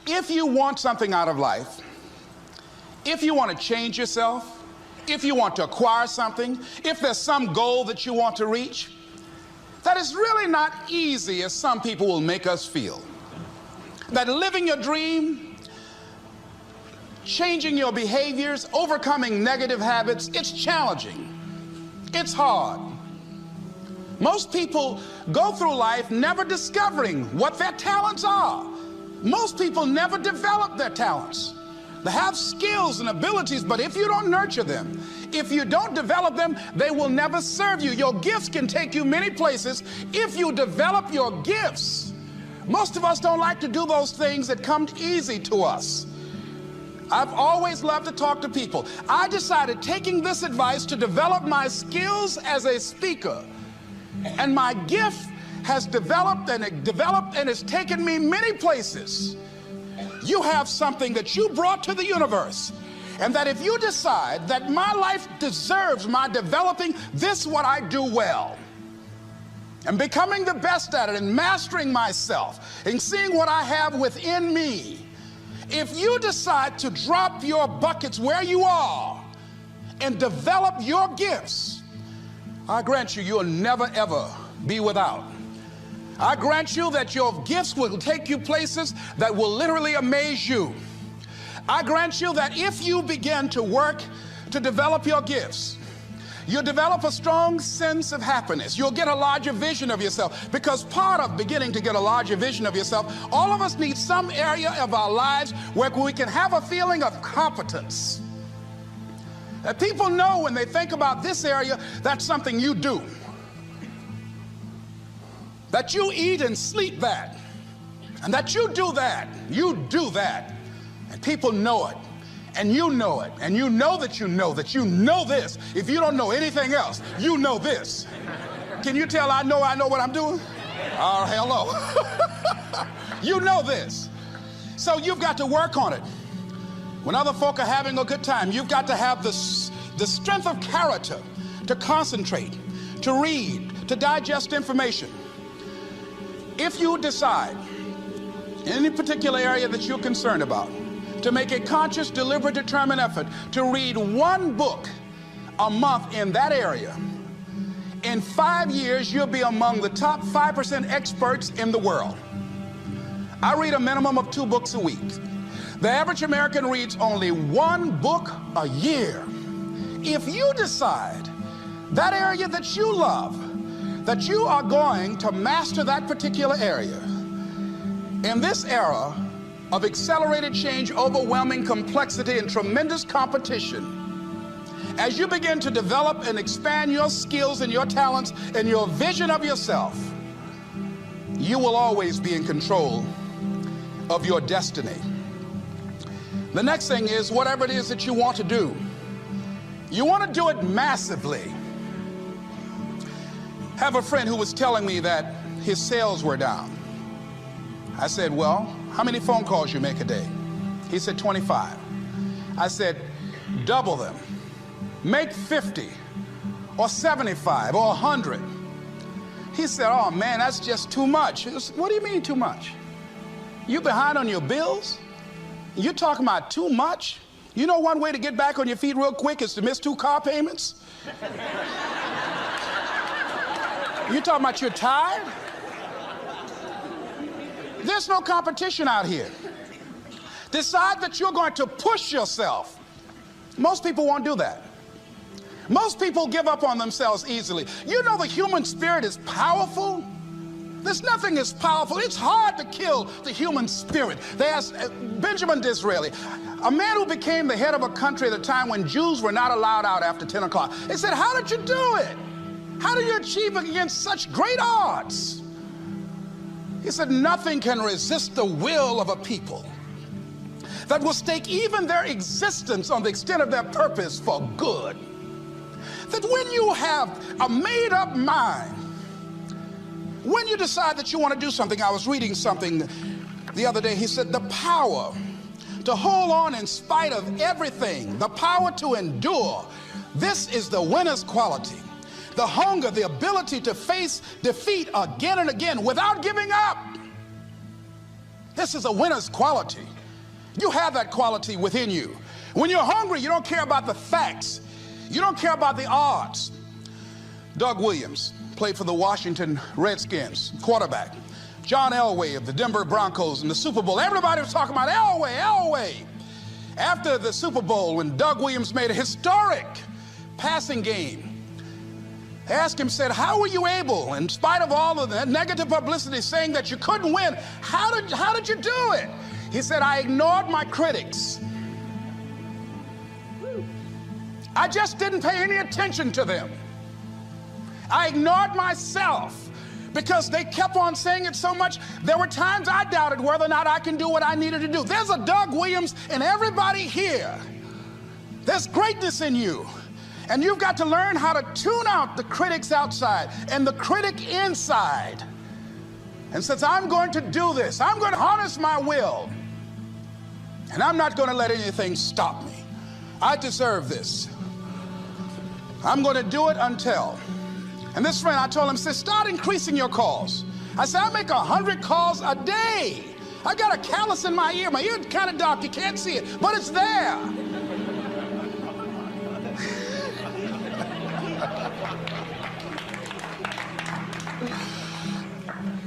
If you want something out of life, if you want to change yourself, if you want to acquire something, if there's some goal that you want to reach, that is really not easy as some people will make us feel. That living your dream, changing your behaviors, overcoming negative habits, it's challenging. It's hard. Most people go through life never discovering what their talents are. Most people never develop their talents. They have skills and abilities, but if you don't nurture them, if you don't develop them, they will never serve you. Your gifts can take you many places if you develop your gifts. Most of us don't like to do those things that come easy to us. I've always loved to talk to people. I decided, taking this advice, to develop my skills as a speaker. And my gift has developed and it's taken me many places. You have something that you brought to the universe, and that if you decide that my life deserves my developing this, what I do well, and becoming the best at it, and mastering myself, and seeing what I have within me, if you decide to drop your buckets where you are and develop your gifts, I grant you, you'll never ever be without. I grant you that your gifts will take you places that will literally amaze you. I grant you that if you begin to work to develop your gifts, you'll develop a strong sense of happiness. You'll get a larger vision of yourself, because part of beginning to get a larger vision of yourself, all of us need some area of our lives where we can have a feeling of competence. That people know when they think about this area, that's something you do. That you eat and sleep that, and that you do that, and people know it, and you know it, and you know that you know this. If you don't know anything else, you know this. Can you tell I know what I'm doing? Oh, hell no. You know this. So you've got to work on it. When other folk are having a good time, you've got to have the strength of character to concentrate, to read, to digest information. If you decide in any particular area that you're concerned about to make a conscious, deliberate, determined effort to read one book a month in that area, in 5 years you'll be among the top 5% experts in the world. I read a minimum of 2 books a week. The average American reads only 1 book a year. If you decide that area that you love, that you are going to master that particular area, in this era of accelerated change, overwhelming complexity, and tremendous competition, as you begin to develop and expand your skills and your talents and your vision of yourself, you will always be in control of your destiny. The next thing is, whatever it is that you want to do, you want to do it massively. I have a friend who was telling me that his sales were down. I said, well, how many phone calls you make a day? He said, 25. I said, double them. Make 50 or 75 or 100. He said, oh man, that's just too much. What do you mean too much? You behind on your bills? You're talking about too much? You know one way to get back on your feet real quick is to miss 2 car payments? You talking about you're tired? There's no competition out here. Decide that you're going to push yourself. Most people won't do that. Most people give up on themselves easily. You know the human spirit is powerful. There's nothing as powerful. It's hard to kill the human spirit. They asked Benjamin Disraeli, a man who became the head of a country at a time when Jews were not allowed out after 10 o'clock. They said, how did you do it? How do you achieve it against such great odds? He said, nothing can resist the will of a people that will stake even their existence on the extent of their purpose for good. That when you have a made-up mind, when you decide that you want to do something, I was reading something the other day, he said, the power to hold on in spite of everything, the power to endure, this is the winner's quality. The hunger, the ability to face defeat again and again without giving up. This is a winner's quality. You have that quality within you. When you're hungry, you don't care about the facts. You don't care about the odds. Doug Williams played for the Washington Redskins, quarterback. John Elway of the Denver Broncos in the Super Bowl. Everybody was talking about Elway. After the Super Bowl, when Doug Williams made a historic passing game, they asked him, said, how were you able, in spite of all of the negative publicity saying that you couldn't win, how did you do it? He said, I ignored my critics. I just didn't pay any attention to them. I ignored myself because they kept on saying it so much. There were times I doubted whether or not I can do what I needed to do. There's a Doug Williams in everybody here. There's greatness in you. And you've got to learn how to tune out the critics outside and the critic inside. And since I'm going to do this, I'm going to harness my will. And I'm not going to let anything stop me. I deserve this. I'm going to do it until. And this friend, I told him, said, start increasing your calls. I said, I make 100 calls a day. I got a callus in my ear. My ear's kind of dark. You can't see it, but it's there.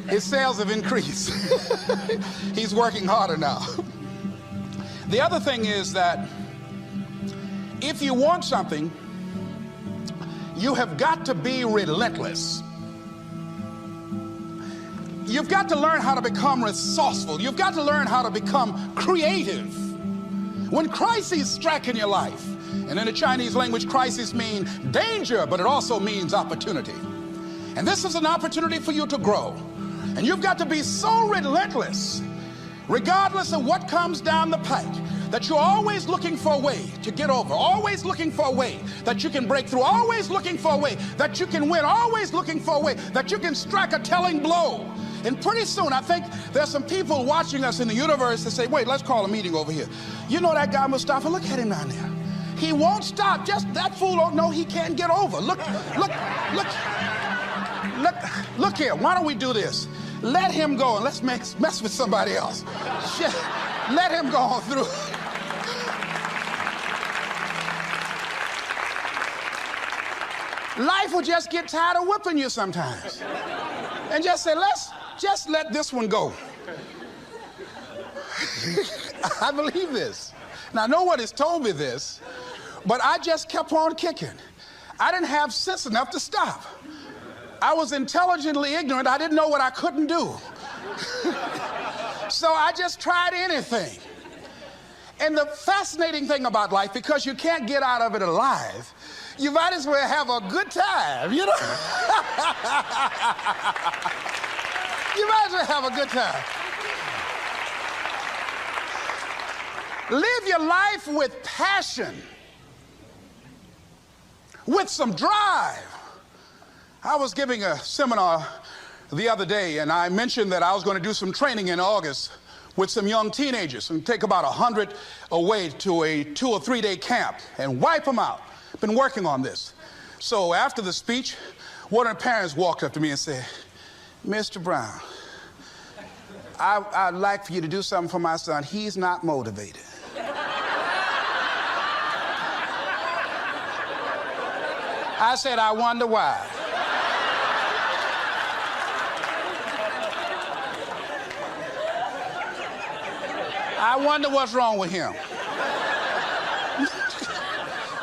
His sales have increased. He's working harder now. The other thing is that if you want something, you have got to be relentless. You've got to learn how to become resourceful. You've got to learn how to become creative. When crises strike in your life, and in the Chinese language, crises mean danger, but it also means opportunity. And this is an opportunity for you to grow. And you've got to be so relentless, regardless of what comes down the pike, that you're always looking for a way to get over, always looking for a way that you can break through, always looking for a way that you can win, always looking for a way that you can strike a telling blow. And pretty soon, I think there's some people watching us in the universe that say, wait, let's call a meeting over here. You know that guy Mustafa? Look at him down there. He won't stop. Just that fool don't know he can't get over. Look here. Why don't we do this? Let him go and let's mess with somebody else. Let him go on through. Life will just get tired of whipping you sometimes. And just say, let's just let this one go. I believe this. Now, no one has told me this, but I just kept on kicking. I didn't have sense enough to stop. I was intelligently ignorant. I didn't know what I couldn't do. So I just tried anything. And the fascinating thing about life, because you can't get out of it alive, you might as well have a good time, you know? You might as well have a good time. Live your life with passion, with some drive. I was giving a seminar the other day, and I mentioned that I was going to do some training in August with some young teenagers and take about 100 away to a 2 or 3 day camp and wipe them out. Been working on this. So after the speech, one of the parents walked up to me and said, Mr. Brown, I'd like for you to do something for my son. He's not motivated. I said, I wonder why. I wonder what's wrong with him.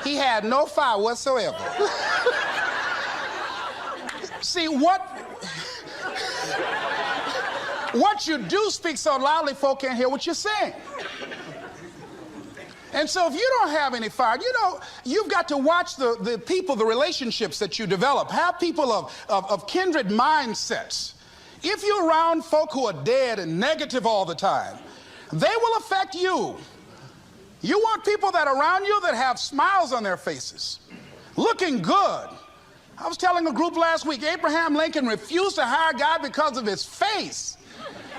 He had no fire whatsoever. See, what you do speak so loudly, folk can't hear what you're saying. And so if you don't have any fire, you know, you've got to watch the people, the relationships that you develop. Have people of kindred mindsets. If you're around folk who are dead and negative all the time, they will affect you. You want people that are around you that have smiles on their faces, looking good. I was telling a group last week, Abraham Lincoln refused to hire a guy because of his face.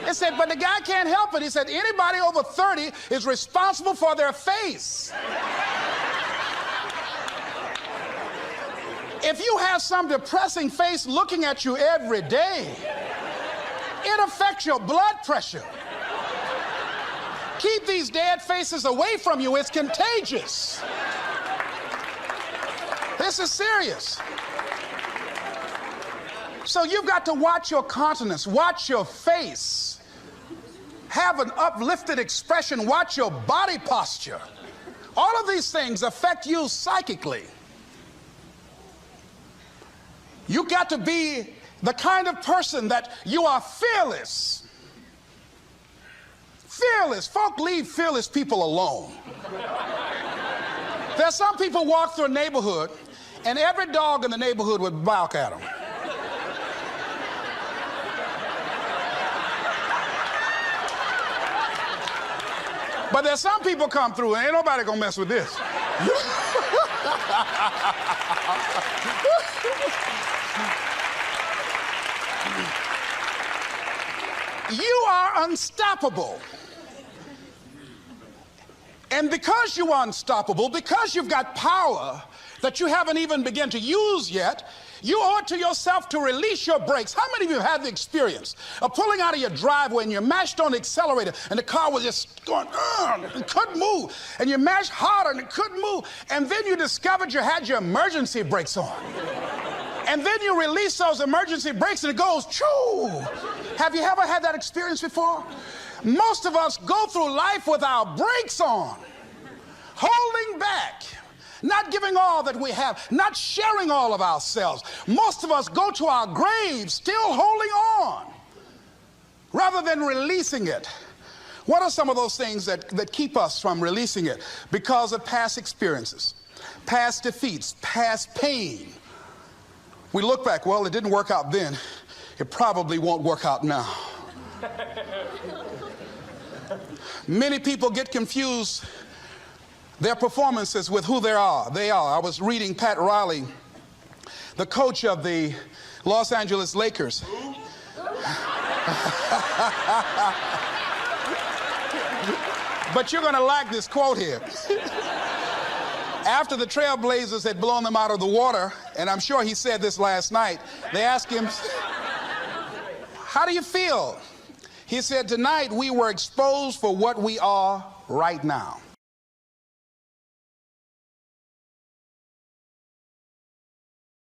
They said, but the guy can't help it. He said, anybody over 30 is responsible for their face. If you have some depressing face looking at you every day, it affects your blood pressure. keep these dead faces away from you. It's contagious. This is serious. So you've got to watch your countenance, watch your face, have an uplifted expression, watch your body posture. All of these things affect you psychically. You got to be the kind of person that you are fearless. Fearless. Folk leave fearless people alone. There's some people walk through a neighborhood and every dog in the neighborhood would bark at them. But there's some people come through and ain't nobody gonna mess with this. You are unstoppable. And because you are unstoppable, because you've got power that you haven't even begun to use yet, you owe it to yourself to release your brakes. How many of you have the experience of pulling out of your driveway and you mashed on the accelerator and the car was just going, and couldn't move, and you mashed harder and it couldn't move, and then you discovered you had your emergency brakes on. And then you release those emergency brakes and it goes, choo! Have you ever had that experience before? Most of us go through life with our brakes on, holding back, not giving all that we have, not sharing all of ourselves. Most of us go to our graves still holding on rather than releasing it. What are some of those things that keep us from releasing it? Because of past experiences, past defeats, past pain. We look back, well, it didn't work out then. It probably won't work out now. Many people get confused their performances with who they are. I was reading Pat Riley, the coach of the Los Angeles Lakers. But you're going to like this quote here. After the Trailblazers had blown them out of the water, and I'm sure he said this last night, they asked him, how do you feel? He said, tonight we were exposed for what we are right now.